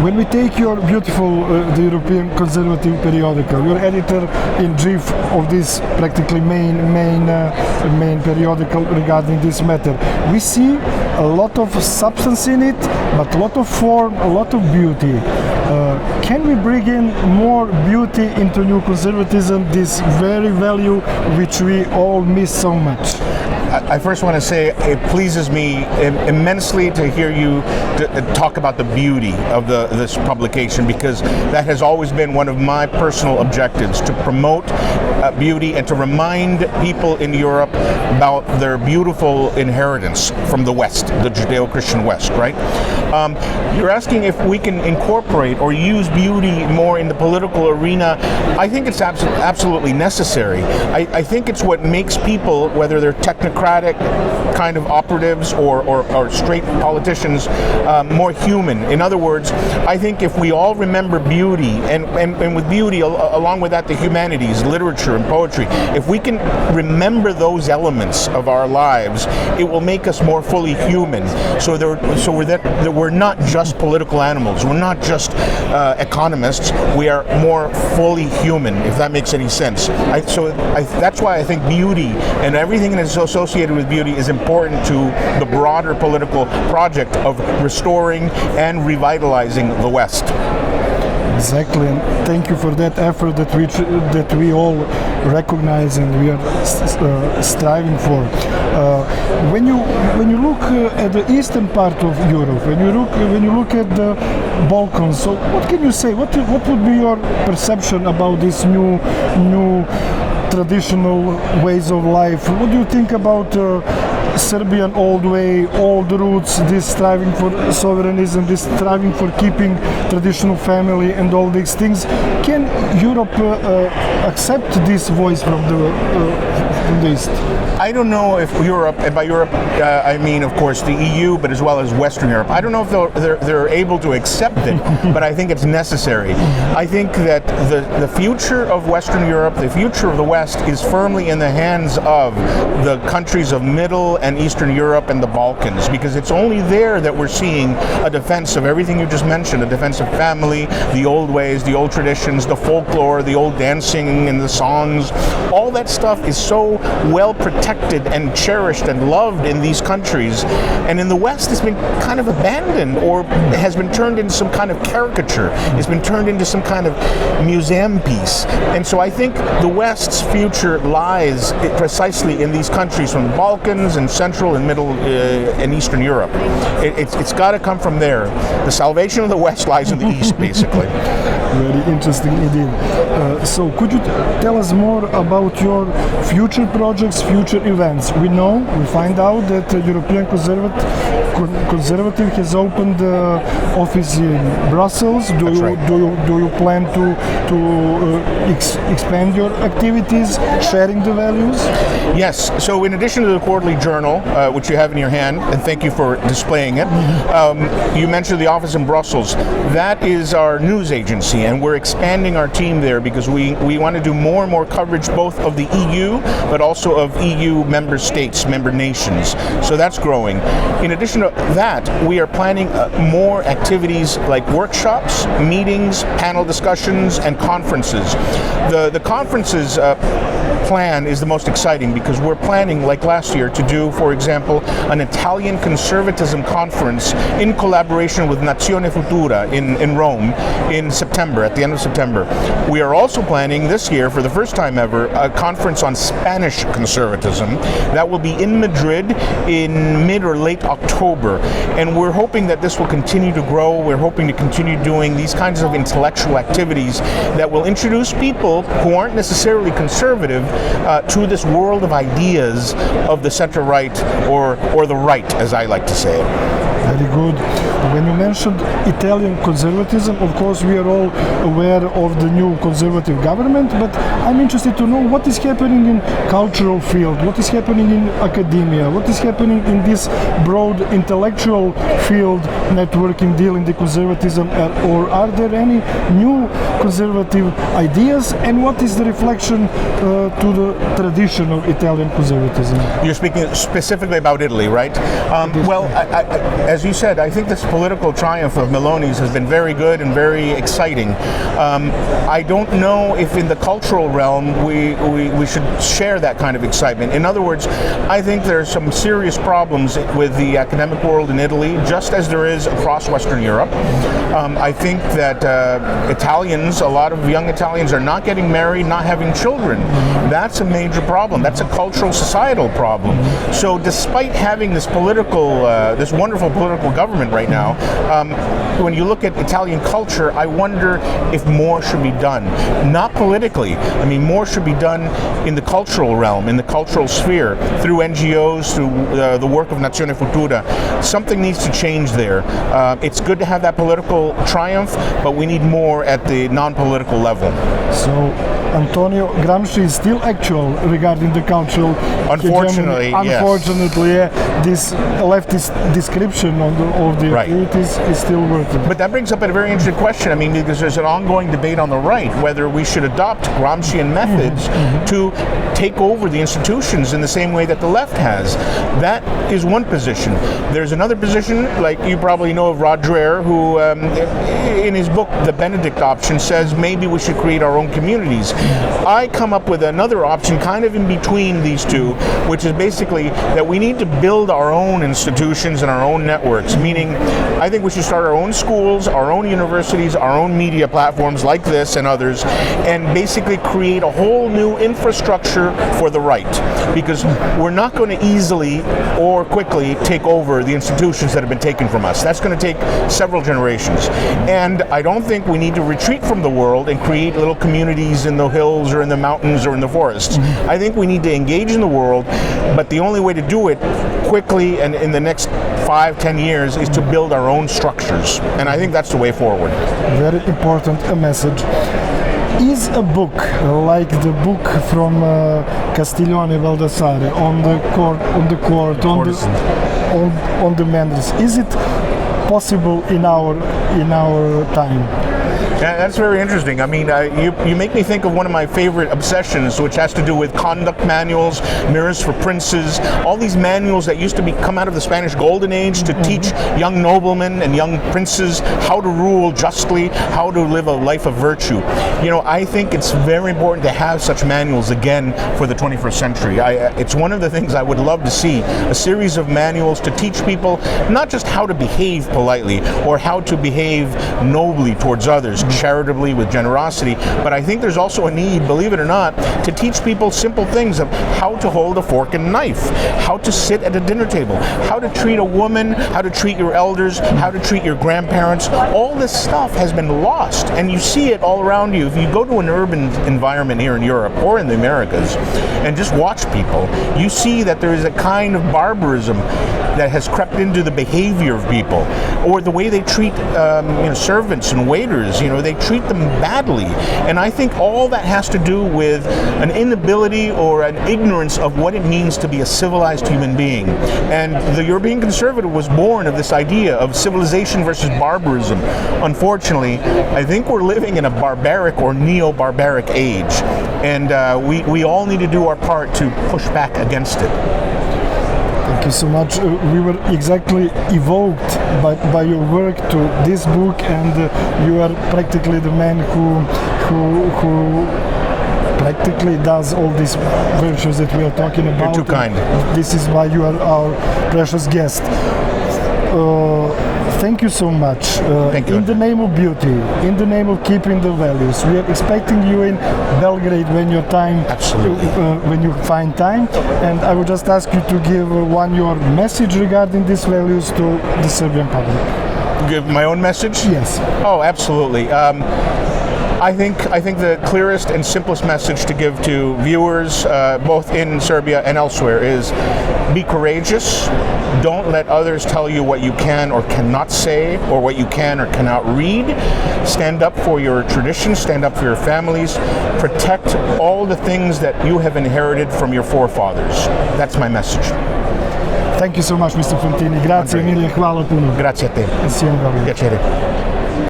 When we take your beautiful the European Conservative periodical, you're editor-in-chief of this practically main periodical regarding this matter. We see a lot of substance in it, but a lot of form, a lot of beauty. Can we bring in more beauty into new conservatism, this very value which we all miss so much? I first want to say it pleases me immensely to hear you talk about the beauty of this publication, because that has always been one of my personal objectives, to promote beauty and to remind people in Europe about their beautiful inheritance from the West, the Judeo-Christian West, right? You're asking if we can incorporate or use beauty more in the political arena. I think it's absolutely necessary. I think it's what makes people, whether they're technocratic kind of operatives or straight politicians, more human. In other words, I think if we all remember beauty, and with beauty, along with that, the humanities, literature and poetry, if we can remember those elements of our lives, it will make us more fully human. So we're not just political animals, we're not just economists, we are more fully human, if that makes any sense. That's why I think beauty and everything that is associated with beauty is important to the broader political project of restoring and revitalizing the West. Exactly, and thank you for that effort that we all recognize and we are striving for. When you look at the eastern part of Europe, when you look at the Balkans, so what can you say? What would be your perception about this new traditional ways of life? What do you think about Serbian old way, old roots, this striving for sovereignism, this striving for keeping traditional family and all these things? Can Europe accept this voice from the East? I don't know if Europe, and by Europe I mean of course the EU, but as well as Western Europe, I don't know if they're able to accept it, but I think it's necessary. I think that the future of Western Europe, the future of the West, is firmly in the hands of the countries of Middle and Eastern Europe and the Balkans, because it's only there that we're seeing a defense of everything you just mentioned, a defense of family, the old ways, the old traditions, the folklore, the old dancing and the songs. All that stuff is so well protected and cherished and loved in these countries, and in the West it's been kind of abandoned, or has been turned into some kind of caricature. It's been turned into some kind of museum piece. And so I think the West's future lies precisely in these countries from the Balkans and Central and Middle and Eastern Europe. It's got to come from there. The salvation of the West lies in the East, basically. Very interesting indeed. So could you tell us more about your future projects, future events? We find out that the European Conservative has opened the office in Brussels. Do you plan to expand your activities, sharing the values? Yes. So in addition to the quarterly journal, which you have in your hand, and thank you for displaying it, you mentioned the office in Brussels. That is our news agency, and we're expanding our team there because we want to do more and more coverage both of the EU, but also of EU member states, member nations. So that's growing. In addition to that, we are planning more activities like workshops, meetings, panel discussions, and conferences. The conferences plan is the most exciting because we're planning, like last year, to do, for example, an Italian conservatism conference in collaboration with Nazione Futura in Rome in September, at the end of September. We are also planning this year, for the first time ever, a conference on Spanish conservatism that will be in Madrid in mid or late October. And we're hoping that this will continue to grow. We're hoping to continue doing these kinds of intellectual activities that will introduce people who aren't necessarily conservative to this world of ideas of the center-right, or the right, as I like to say it. Very good. When you mentioned Italian conservatism, of course we are all aware of the new conservative government, but I'm interested to know what is happening in cultural field, what is happening in academia, what is happening in this broad intellectual field networking dealing the conservatism, or are there any new conservative ideas, and what is the reflection to the tradition of Italian conservatism? You're speaking specifically about Italy, right? Well, as you said, I think this political triumph of Meloni's has been very good and very exciting. I don't know if in the cultural realm we should share that kind of excitement. In other words, I think there are some serious problems with the academic world in Italy, just as there is across Western Europe. I think that Italians, a lot of young Italians, are not getting married, not having children. That's a major problem. That's a cultural, societal problem. So despite having this this wonderful political government right now, when you look at Italian culture, I wonder if more should be done. Not politically. I mean, more should be done in the cultural realm, in the cultural sphere, through NGOs, through the work of Nazione Futura. Something needs to change there. It's good to have that political triumph, but we need more at the non-political level. So, Antonio Gramsci is still actual regarding the cultural Unfortunately, hegemony. Unfortunately, yes. Yeah, this leftist description of the Right. activities is still working. But that brings up a very interesting question. I mean, because there's an ongoing debate on the right whether we should adopt Gramscian methods to take over the institutions in the same way that the left has. That is one position. There's another position, like you probably know of Rod Dreher, who in his book, The Benedict Option, says maybe we should create our own communities. I come up with another option kind of in between these two, which is basically that we need to build our own institutions and our own networks, meaning I think we should start our own schools, our own universities, our own media platforms like this and others, and basically create a whole new infrastructure for the right, because we're not going to easily or quickly take over the institutions that have been taken from us. That's going to take several generations, and I don't think we need to retreat from the world and create little communities in the hills or in the mountains or in the forests. I think we need to engage in the world, but the only way to do it quickly and in the next 5-10 years is to build our own structures, and I think that's the way forward. Very important message. Is a book like the book from Castiglione Baldassare on the manners? Is it possible in our time? Yeah, that's very interesting. I mean, you make me think of one of my favorite obsessions, which has to do with conduct manuals, mirrors for princes, all these manuals that used to come out of the Spanish Golden Age to teach young noblemen and young princes how to rule justly, how to live a life of virtue. You know, I think it's very important to have such manuals again for the 21st century. It's one of the things I would love to see, a series of manuals to teach people not just how to behave politely or how to behave nobly towards others, charitably, with generosity, but I think there's also a need, believe it or not, to teach people simple things of how to hold a fork and knife, how to sit at a dinner table, how to treat a woman, how to treat your elders, how to treat your grandparents. All this stuff has been lost, and you see it all around you. If you go to an urban environment here in Europe or in the Americas and just watch people, you see that there is a kind of barbarism that has crept into the behavior of people, or the way they treat servants and waiters. You know, they treat them badly, and I think all that has to do with an inability or an ignorance of what it means to be a civilized human being. And the European conservative was born of this idea of civilization versus barbarism. Unfortunately, I think we're living in a barbaric or neo-barbaric age, and we all need to do our part to push back against it. Thank you so much. We were exactly evoked by your work to this book, and you are practically the man who practically does all these virtues that we are talking about. You're too kind. This is why you are our precious guest. Thank you so much. Thank you. In the name of beauty, in the name of keeping the values, we are expecting you in Belgrade when your time, Absolutely. When you find time. And I would just ask you to give your message regarding these values to the Serbian public. Give my own message? Yes. Oh, absolutely. I think the clearest and simplest message to give to viewers, both in Serbia and elsewhere, is be courageous. Don't let others tell you what you can or cannot say, or what you can or cannot read. Stand up for your traditions, stand up for your families, protect all the things that you have inherited from your forefathers. That's my message. Thank you so much, Mr. Fantini. Grazie Andrej. mille, hvala puno. Grazie a te. Insieme, Gabriele. Piacere.